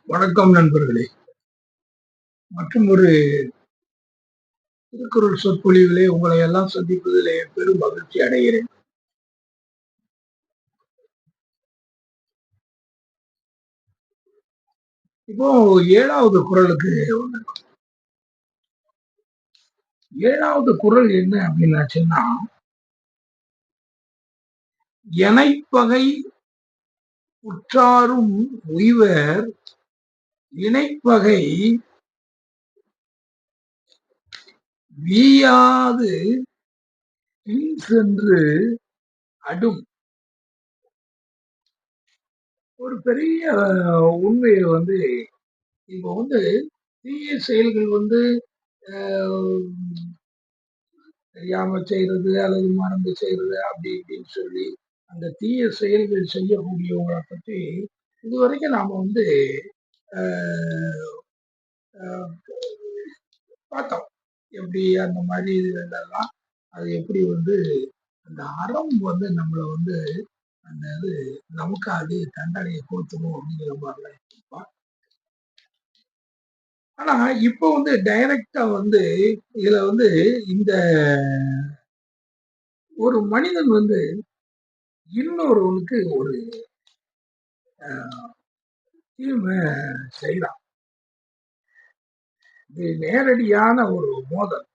வணக்கம் நண்பர்களே. மற்றும் ஒரு திருக்குறள் சொற்பொழிவிலே உங்களை எல்லாம் சந்திப்பதிலே பெரும் மகிழ்ச்சி அடைகிறேன். இப்போ 7வது குறளுக்கு வந்திருக்கோம். 7வது குறள் என்ன அப்படின்னாச்சுன்னா, எனைப்பகை உற்றாரும் உய்வர் இணைப்பகை வீயாது பின் சென்று அடும். ஒரு பெரிய உண்மையை இப்போ தீய செயல்கள் தெரியாம செய்யறது அல்லது மறந்து செய்யறது அப்படி இப்படின்னு சொல்லி அந்த தீய செயல்கள் செய்யக்கூடியவங்களை பற்றி இதுவரைக்கும் நாம ஆஹ் ஆஹ் பார்த்தோம். எப்படி அந்த மாதிரி இதெல்லாம் அது எப்படி அந்த அறம் நம்மளை அந்த இது நமக்கு அது தண்டனையை கொடுத்துரும் அப்படிங்கிற மாதிரிலாம் இருப்பான். ஆனா இப்போ டைரக்டா இதுல இந்த ஒரு மனிதன் இன்னொருவனுக்கு ஒரு தீமை செய்யலாம். இது நேரடியான ஒரு மோதல்.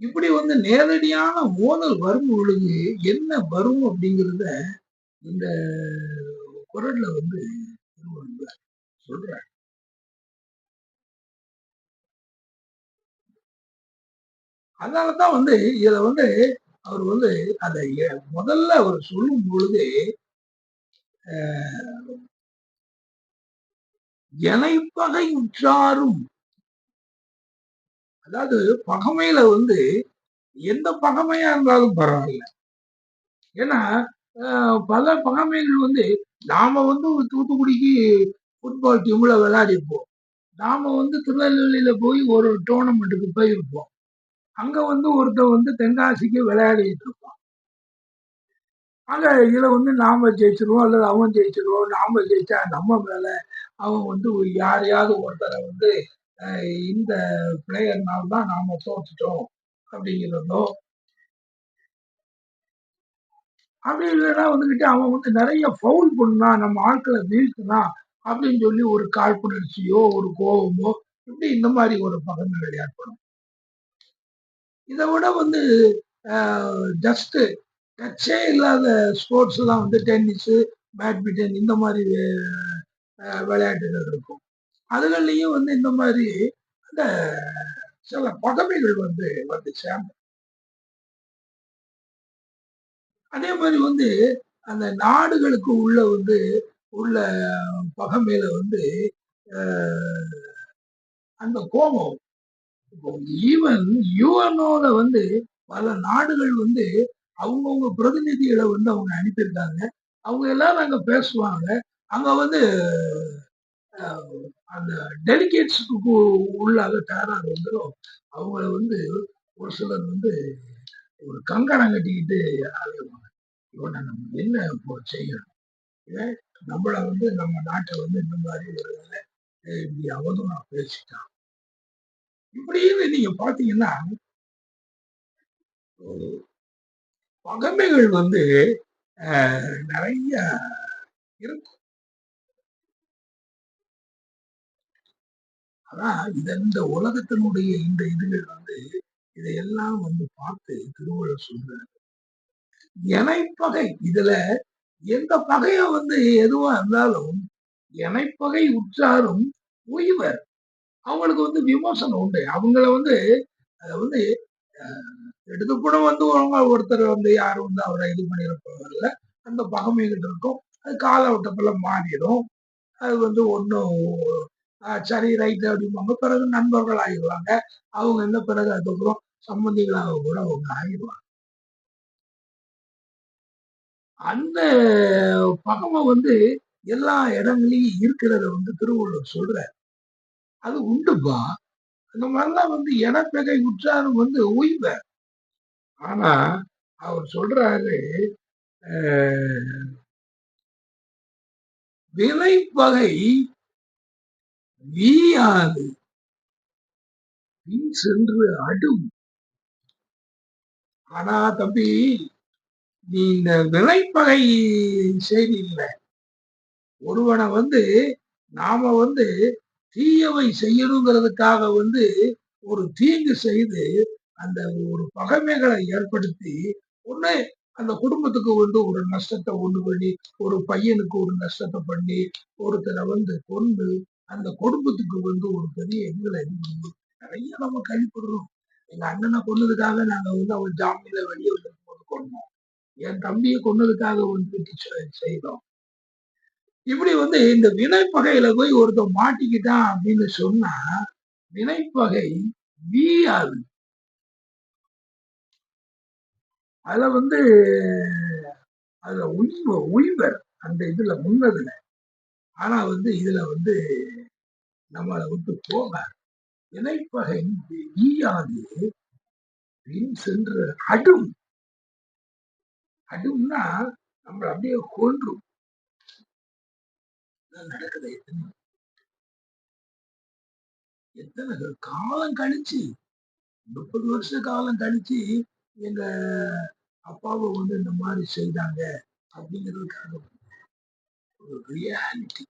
இப்படி நேரடியான மோதல் வரும் பொழுது என்ன வரும் அப்படிங்கிறத இந்த குரல்ல சொல்றார். அதனாலதான் இதுல அவர் அதை முதல்ல அவர் சொல்லும் பொழுது எனைப்பகை உற்றாரும், அதாவது பகமையில எந்த பகமையா இருந்தாலும் பரவாயில்ல. ஏன்னா பல பகமைகள் நாம தூத்துக்குடிக்கு ஃபுட்பால் டீம்ல விளையாடிப்போம். நாம திருநெல்வேலியில போய் ஒரு டோர்னமெண்ட்டுக்கு போயிருப்போம். அங்க ஒருத்தன் தென்காசிக்கு விளையாடிட்டு இருப்பான். அங்க இதுல நாம ஜெயிச்சிருவோம் அல்லது அவன் ஜெயிச்சிருவோம். நாம ஜெயிச்சா நம்ம மேல அவன் யாரையாவது ஒருத்தரை இந்த பிளேயர்னால தான் நாம தோத்துட்டோம் அப்படிங்கிறதோ, அப்படி இல்லைன்னா அவன் நிறைய ஃபவுல் பண்ணா, நம்ம ஆட்களை வீழ்த்தினா அப்படின்னு சொல்லி ஒரு காழ்ப்புணர்ச்சியோ ஒரு கோபமோ இப்படி இந்த மாதிரி ஒரு பகமைகள் ஏற்படும். இதை விட ஜஸ்ட் டச்சே இல்லாத ஸ்போர்ட்ஸ் எல்லாம் டென்னிஸ், பேட்மிண்டன் இந்த மாதிரி விளையாட்டுகள் இருக்கும். அதுகள்லயும் இந்த மாதிரி அந்த சில பகமைகள் சேர்ந்து, அதே மாதிரி அந்த நாடுகளுக்கு உள்ள பகமையில அந்த கோபம். இப்போ ஈவன் யுஎனோட பல நாடுகள் அவங்கவுங்க பிரதிநிதிகளை அவங்க அனுப்பியிருக்காங்க. அவங்க எல்லாரும் அங்க பேசுவாங்க. அங்க அந்த டெலிகேட்ஸுக்கு உள்ளாக தயாராக வந்துடும். அவங்கள ஒரு சிலர் ஒரு கங்கணம் கட்டிக்கிட்டு அலைவாங்க. இவனை நம்ம என்ன இப்போ செய்யணும்? நம்மள நம்ம நாட்டை இந்த மாதிரி இப்படி அவதூறா பேசிட்டான். இப்படின்னு நீங்க பாத்தீங்கன்னா பகமைகள் நிறைய இருக்கும். அதான் இந்த உலகத்தினுடைய இந்த இதுகள் இதையெல்லாம் பார்த்து திருவள்ளுவர் சொல்றாரு. எனைப்பகை, இதுல எந்த பகைய எதுவா இருந்தாலும் எனைப்பகை உற்றாரும் உய்வர். அவங்களுக்கு விமோசனம் உண்டு. அவங்கள அதை எடுத்து கூட ஒருத்தர் யாரும் அவரை இது பண்ணிருப்பதில்ல. அந்த பகமைகள் இருக்கும். அது காலகட்டத்துல மாறிடும். அது ஒன்றும் சரி ரைட் அப்படிம்பாங்க. பிறகு நண்பர்கள் ஆகிடுவாங்க. அவங்க என்ன பிறகு அதுக்கப்புறம் சம்பந்திகளாக கூட அவங்க ஆகிடுவாங்க. அந்த பகமை எல்லா இடங்களையும் இருக்கிறத திருவள்ளுவர் சொல்ற. அது உண்டுப்பா. அந்த மாதிரிலாம் இனப்பகை உற்றாரும் உய்வ. ஆனா அவர் சொல்றாரு, வினைப்பகை வீயாது பின் சென்று அடும். ஆனா தம்பி, நீ இந்த வினைப்பகை செய்தி இல்ல. ஒருவனை நாம தீயவை செய்யணுங்கிறதுக்காக ஒரு தீங்கு செய்து அந்த ஒரு பகைமைகளை ஏற்படுத்தி ஒண்ணு அந்த குடும்பத்துக்கு ஒரு நஷ்டத்தை உண்டு பண்ணி, ஒரு பையனுக்கு ஒரு நஷ்டத்தை பண்ணி, ஒருத்தரை கொண்டு அந்த குடும்பத்துக்கு ஒரு பெரிய எங்களை நிறைய நம்ம கழிப்படுறோம். எங்க அண்ணனை கொன்னதுக்காக நாங்க அவன் ஜாமீன்ல வெளியே வந்திருக்கும் போது கொண்டோம். என் தம்பியை கொன்னதுக்காக செய்தோம். இப்படி இந்த வினைப்பகையில போய் ஒருத்தன் மாட்டிக்கிட்டான் அப்படின்னு சொன்னா, வினைப்பகை வீயாது. அதுல அதுல உய்வர் அந்த இதுல முன்னதுல. ஆனா இதுல நம்மளை விட்டு போக வினைப்பகை வீயாது பின் சென்று அடும். அடும்னா நம்மளை அப்படியே கொன்றும். நடக்குது. எத்தனை காலம் கழிச்சு 30 வருஷ காலம் கழிச்சு எங்க அப்பாவை இந்த மாதிரி செய்தாங்க அப்படிங்கிறதுக்காக ஒரு ரியாலிட்டி.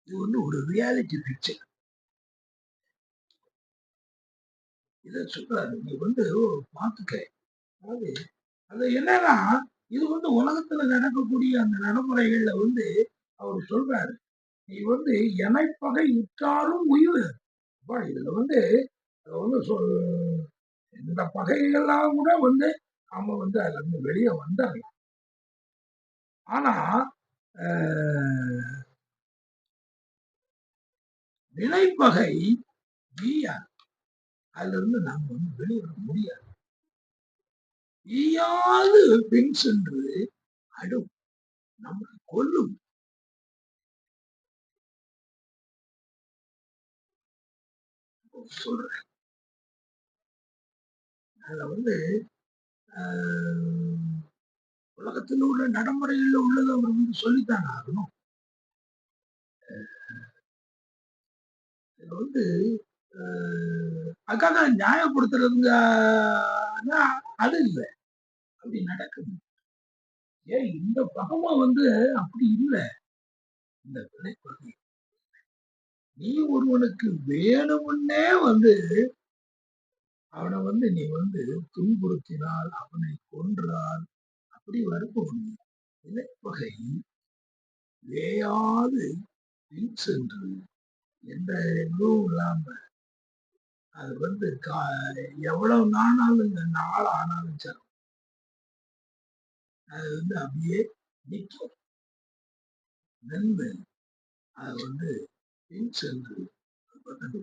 இது ஒரு ரியாலிட்டி பிக்சர். இத சொல்றாரு, நீ பாத்துக்க. அதாவது அது என்னன்னா, இது உலகத்துல நடக்கக்கூடிய அந்த நடைமுறைகள்ல அவர் சொல்றாரு, நீ எனைப்பகை உற்றாலும் உய்வு. இதுல இந்த பகைகள்லாம் கூட நாம அதுல இருந்து வெளியே வந்துடலாம். ஆனா வினைப்பகை வீயாது. அதுல இருந்து நாம வெளிவர முடியாது. வீயாது பின் சென்று அடும், நம்மளை கொல்லும். சொல்றேன். அதுல உலகத்தில் உள்ள நடைமுறையில் உள்ளது அவர் சொல்லித்தாங்க ஆகணும். அதுக்காக நியாயப்படுத்துறதுங்க அது இல்லை. அப்படி நடக்குது. ஏன் இந்த பகமா அப்படி இல்லை. இந்த வினைப்பகை நீ ஒருவனுக்கு வேணும்னே அவனை நீ துன்புறுத்தினால், அவனை கொன்றால் அப்படி வருபவன். வினைப்பகை வேயாது பின் சென்று எந்த இதுவும் இல்லாம அது எவ்வளவு நாளாலும் இந்த நாள் ஆனாலும் சரி, அது அப்படியே நிற்கும். நின்று அது பின் சென்று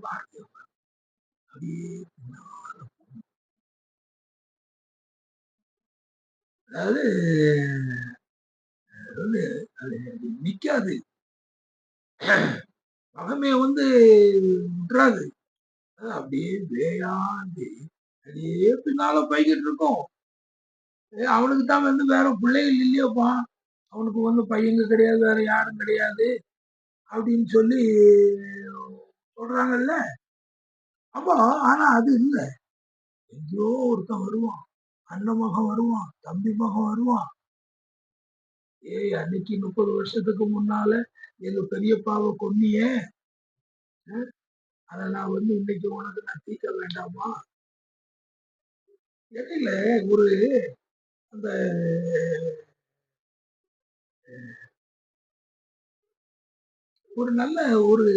வார்த்தை அப்படியே அதாவது அது நிக்காது. பகமைய விட்டுறாது. அப்படியே வேயாண்டி அப்படியே பின்னால போய்கிட்டு இருக்கும். அவனுக்கு தான் வேற பிள்ளைகள் இல்லையோப்பா, அவனுக்கு பையங்க கிடையாது, வேற யாரும் கிடையாது அப்படின்னு சொல்லி சொல்றாங்கல்ல. அப்போ ஆனா அது இல்ல. எங்கேயோ ஒருத்தன் வருவான், அண்ணன் மகன் வருவான், தம்பி மகன் வருவான். ஏய், அன்னைக்கு 30 வருஷத்துக்கு முன்னால எங்க பெரியப்பாவை கொன்னியே, அதை நான் இன்னைக்கு உனக்கு நான் தீர்க்க வேண்டாமா? இடையில ஒரு அந்த ஒரு நல்ல ஒரு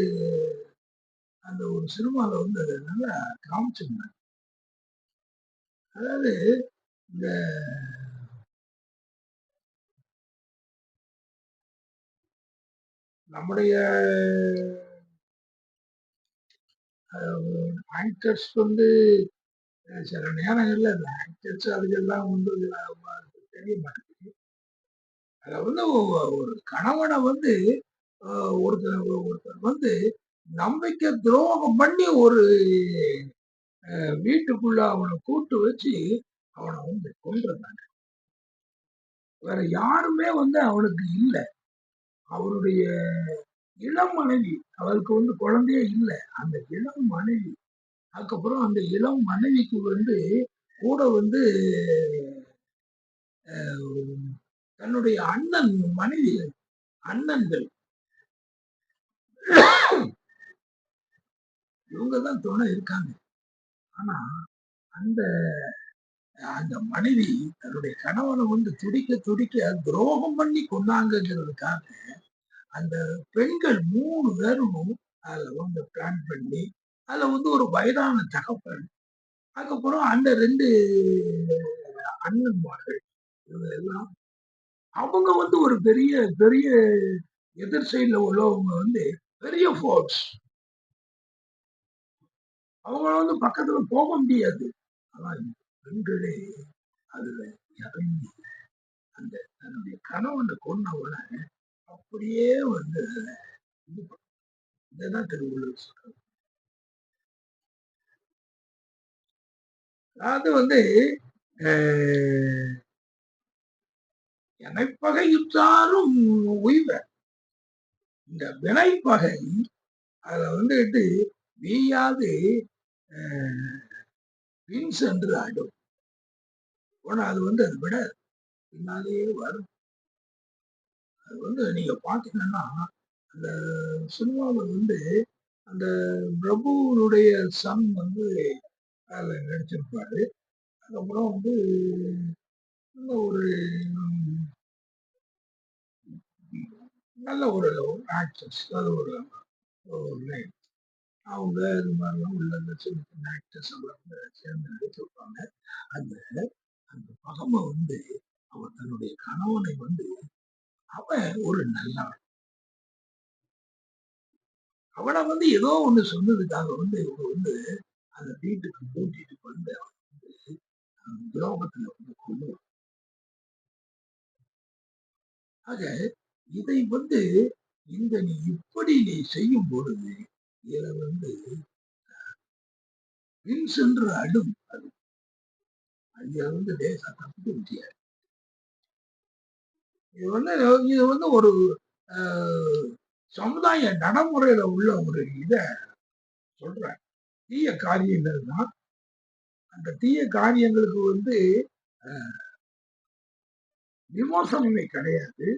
அந்த ஒரு சினிமால அதை நல்லா காமிச்சிருந்தாங்க. அதாவது இந்த நம்முடைய ஆக்டர்ஸ் சில நேரங்கள்ல அந்த ஆக்டர்ஸ் அதுக்கெல்லாம் தெரிய மாட்டேங்குது. அதுல ஒரு கணவனை ஒருத்தர் நம்பிக்கை துரோகம் பண்ணி ஒரு வீட்டுக்குள்ள அவனை கூட்டு வச்சு அவனை கொன்றாங்க. வேற யாருமே அவனுக்கு இல்லை. அவருடைய இளம் மனைவி, அவருக்கு வந்து குழந்தையே இல்ல. அந்த இளம் மனைவி, அதுக்கப்புறம் அந்த இளம் மனைவிக்கு வந்து கூட வந்து தன்னுடைய அண்ணன் மனைவி, அண்ணன்கள் இவங்க தான் துணை இருக்காங்க. ஆனா அந்த அந்த மனைவி தன்னுடைய கணவனை வந்து துடிக்க துடிக்க துரோகம் பண்ணி கொண்டாங்கிறதுக்காக அந்த பெண்கள் 3 பேரும் அதுல வந்து பிளான் பண்ணி, அதுல வந்து ஒரு வயதான தகப்பன், அதுக்கப்புறம் அந்த 2 அண்ணன்மார்கள் இவங்க எல்லாம் அவங்க வந்து ஒரு பெரிய பெரிய எதிர் சைடுல உள்ளவங்க வந்து பெரிய ஃபோர்ஸ். அவங்கள வந்து பக்கத்துல போக முடியாது. ஆனா இந்த பெண்களே அதுல இறங்கி அந்த தன்னுடைய கணவனை கொன்னவனை அப்படியே வந்து இது பண்ண- இதுதான் திருவள்ளுவர் சொல்றாரு. அதாவது வந்து அஹ், எனைப்பகையுற்றாரும் உய்வர். இந்த வினைப்பகை அத வந்துட்டு வீயாது பின் சென்று ஆடும். ஆனா அது வந்து அதை விட பின்னாலேயே வரும். அது வந்து நீங்க பாத்தீங்கன்னா அந்த சினிமாவில் வந்து அந்த பிரபுனுடைய சன் வந்து அதுல நடிச்சிருப்பாரு. அதுக்கப்புறம் வந்து இன்னும் ஒரு நல்ல ஒரு ஆக்ட்ரஸ், அது ஒரு ஒரு name. அவங்க இது மாதிரிலாம் உள்ள இந்த சின்ன சின்ன ஆக்டர்ஸ் எல்லாம் சேர்ந்து நடிச்சிருப்பாங்க. அந்த அந்த பகமை வந்து அவன் தன்னுடைய கணவனை வந்து அவன் ஒரு நல்லவன். அவனை வந்து ஏதோ ஒண்ணு சொன்னதுக்காக வந்து இவங்க வந்து அந்த வீட்டுக்கு கூட்டிட்டு வந்து அவன் வந்து துரோகத்துல வந்து கொள்ளுவான். ஆக இதை வந்து இந்த நீ இப்படி நீ செய்யும் பொழுது இதுல வந்து பின் சென்று அடும். அதுல வந்து லேசா தப்பிக்க முடியாது. இது வந்து இது வந்து ஒரு சமுதாய நடைமுறையில உள்ள ஒரு இத சொல்றேன். தீய காரியங்கள் தான். அந்த தீய காரியங்களுக்கு வந்து விமோசனமே கிடையாது.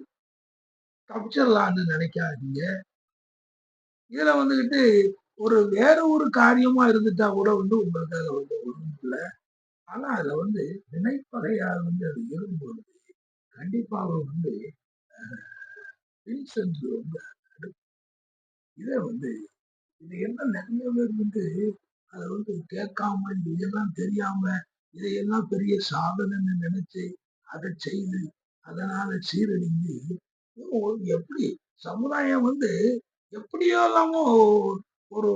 தப்பிச்சிடலான்னு நினைக்காதீங்க. இதுல வந்துகிட்டு ஒரு வேற ஒரு காரியமா இருந்துட்டா கூட வந்து உங்களுக்கு அதுல வந்து ஒண்ணும் இல்ல. ஆனா அதுல வந்து வினைப்பகையா வந்து அது இருக்கும்போது கண்டிப்பாக வந்து பின் சென்று வந்து இதை வந்து இது என்ன நிறைய பேர் வந்து அதை வந்து கேட்காம இதெல்லாம் தெரியாம இதையெல்லாம் பெரிய சாதனைன்னு நினைச்சு அதை செய்து அதனால சீரழிந்து எப்படி சமுதாயம் வந்து எப்படியோ எல்லாமோ ஒரு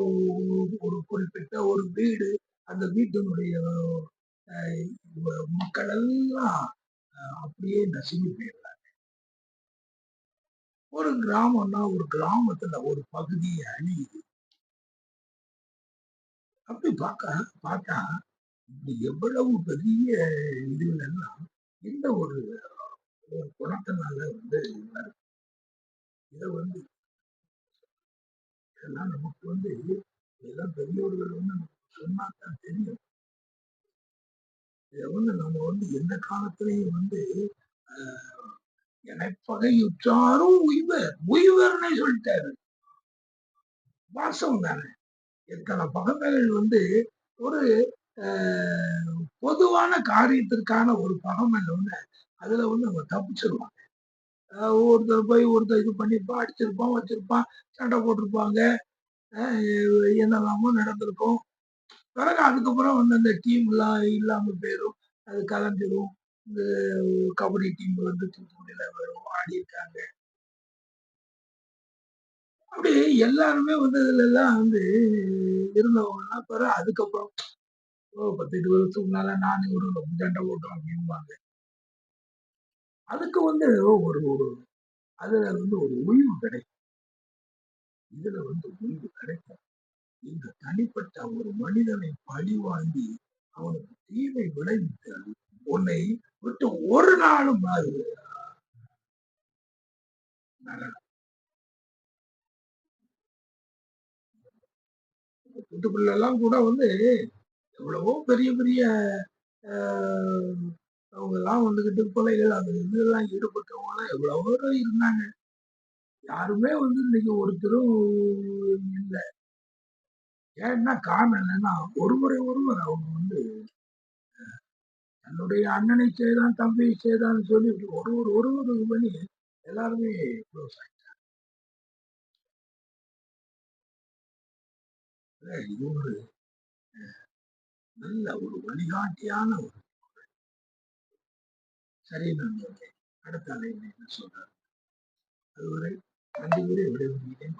ஒரு குறிப்பிட்ட ஒரு வீடு அந்த வீட்டினுடைய மக்கள் எல்லாம் அப்படியே நசுங்கி போயிடுறாங்க. ஒரு கிராமம்னா ஒரு கிராமத்துல ஒரு பகுதியை அழியுது. அப்படி பார்த்தா இது எவ்வளவு பெரிய இதுலாம் இந்த ஒரு ஒரு குணத்தினால வந்து இதை வந்து இதெல்லாம் நமக்கு வந்து இதெல்லாம் பெரியோர்கள் வந்து நமக்கு சொன்னாதான் தெரியும். இதை வந்து நம்ம வந்து எந்த காலத்திலையும் வந்து எனப்பகையுற்றாரும் உய்வர் உய்வர்னே சொல்லிட்டாரு. வாசம் தானே. எத்தனை பகைமைகள் வந்து ஒரு பொதுவான காரியத்திற்கான ஒரு பகமை ஒண்ணு அதுல வந்து அவங்க தப்பிச்சிருவாங்க. ஒருத்தர் போய் ஒருத்தர் இது பண்ணிருப்பான், அடிச்சிருப்பான், வச்சிருப்பான், சண்டை போட்டிருப்பாங்க, என்னெல்லாமோ நடந்திருக்கும். பிறகு அதுக்கப்புறம் வந்து அந்த டீம் எல்லாம் இல்லாம போயிடும், அது கலைஞ்சிரும். இந்த கபடி டீம் வந்து தூத்துக்குடியில வரும் ஆடி இருக்காங்க. அப்படி எல்லாருமே வந்து இதுல எல்லாம் வந்து இருந்தவங்கன்னா பிறகு அதுக்கப்புறம் 10 வருஷத்துக்கு முன்னால நானே ஒரு சண்டை போட்டோம் அப்படிம்பாங்க. அதுக்கு வந்து ஒரு ஒரு அதுல வந்து ஒரு ஓய்வு கிடைக்கும். இதுல வந்து ஓய்வு கிடைக்கும். இந்த தனிப்பட்ட ஒரு மனிதனை பழி வாங்கி அவனுக்கு தீமை விளைவித்தல் உன்னை விட்டு ஒரு நாளும் அது நடக்கும். வீட்டுக்குள்ள எல்லாம் கூட வந்து எவ்வளவோ பெரிய பெரிய அவங்க எல்லாம் வந்துகிட்டு கொலைகள் அது இதெல்லாம் ஈடுபட்டவங்க எல்லாம் எவ்வளவோ இருந்தாங்க. யாருமே வந்து இன்னைக்கு ஒருத்தரும் இல்லை. ஏன்னா காரணம் என்னன்னா ஒருவரை ஒருவர் அவங்க வந்து தன்னுடைய அண்ணனை செய்தான் தம்பியை செய்தான்னு சொல்லி ஒருவர் ஒருவர் இது பண்ணி எல்லாருமே க்ளோஸ் ஆயிட்டாங்க. இது ஒரு நல்ல ஒரு வழிகாட்டியான ஒரு சரி நண்பர்களே. அடுத்த அலைவரில் சொல்றாரு. அதுவரை நன்றி கூறி விடைபெறுகிறேன்.